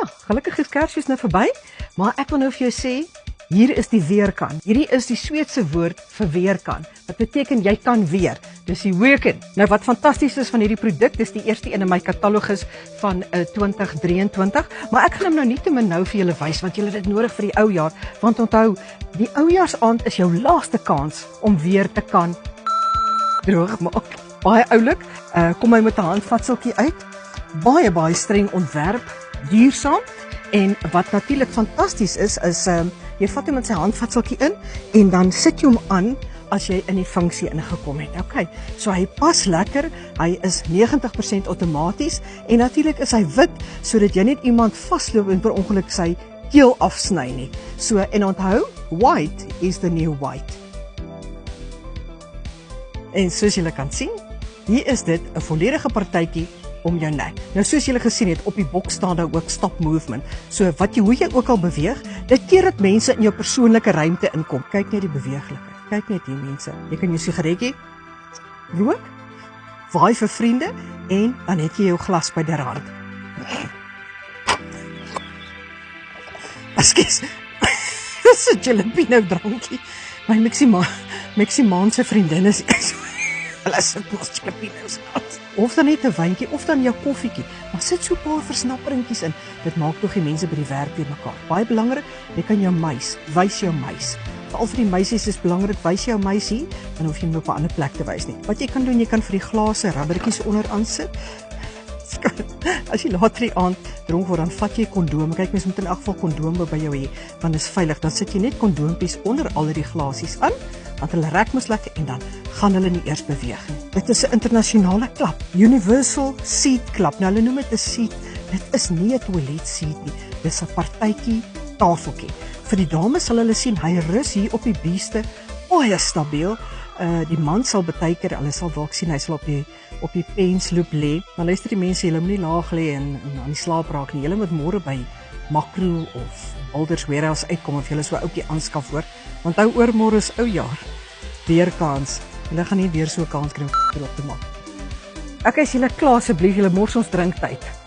Ja, gelukkig is Kersfees nou verby, maar ek wil nou vir jou sê, hier is die weerkant. Hierdie is die Sweedse woord vir weerkant. Wat beteken jy kan weer. Dis die weekend. Nou wat fantasties is van hierdie produk, dis die eerste een in my katalogus van 2023, maar ek gaan hom nou nie te min nou vir julle wys, want julle het dit nodig vir die ou jaar, want onthou, die oujaarsaand is jou laaste kans om weer te kan droog maak. Baie oulik, kom hy met 'n handvatseltjie uit, baie streng ontwerp, duursaam, en wat natuurlik fantasties is jy vat hom met sy handvatseltjie in, en dan sit jy hom aan, as jy in die funksie ingekom het. Okay, so hy pas lekker, hy is 90% outomaties, en natuurlik is hy wit, sodat jy net iemand vasloop en per ongeluk sy keel afsny nie. So, en onthou, white is the new white. En soos julle kan sien, hier is dit 'n volledige partytjie om jou nek. Nou soos julle gesien het, op die boks staan daar ook stop movement. So hoe jy ook al beweeg, dit keer dat mense in jou persoonlike ruimte inkom. Kyk net die beweeglikheid. Kyk net hier mense. Jy kan jou sigaretjie rook, waai vir vriende, en dan het jy jou glas by derhand. Ekskuus. Dis 'n jalapeno drankie. My Meximaanse vriendin is hulle sit mos jalapenos aan. Of dan net 'n wyntjie, of dan jou koffietjie. Maar sit so 'n paar versnapperingkies in. Dit maak tog die mense by die werk weer mekaar. Baie belangrik, jy kan jou muis, wys jou muis. Veral vir die meisies is belangrik, wys jou meisie, dan hoef jy hom op 'n ander plek te wys nie. Wat jy kan doen, jy kan vir die glase rubbertjies onderaan sit. As jy later die aand dronk word, dan vat jy kondoom. Kyk, mens moet in elk geval kondome by jou hê, want dit is veilig. Dan sit jy net kondoompies onder al die glasies aan, want hulle rek mos lekker, en dan gaan hulle nie eers beweeg nie. Dit is 'n internasionale klap, Universal Seat Klap. Nou hulle noem dit 'n seat, dit is nie 'n toilet seat nie, dis 'n partytjie tafeltjie. Vir die dames sal hulle sien, hy rus hier op die bieste, baie stabiel. Die man sal baie keer, hulle sal dalk sien, hy sal op die pensloop lê. Maar luister die mense, julle moet nie laag lê en aan die slaap raak nie. Julle moet môre by Makro of Boulders Warehouse uitkom, of julle so 'n ouetjie aanskaf hoor. Want hou oormôre is oujaar. Weer kans. Julle gaan nie weer so 'n kans kry om op te maak. Okay, as julle klaar asseblief, julle mors ons drinktyd.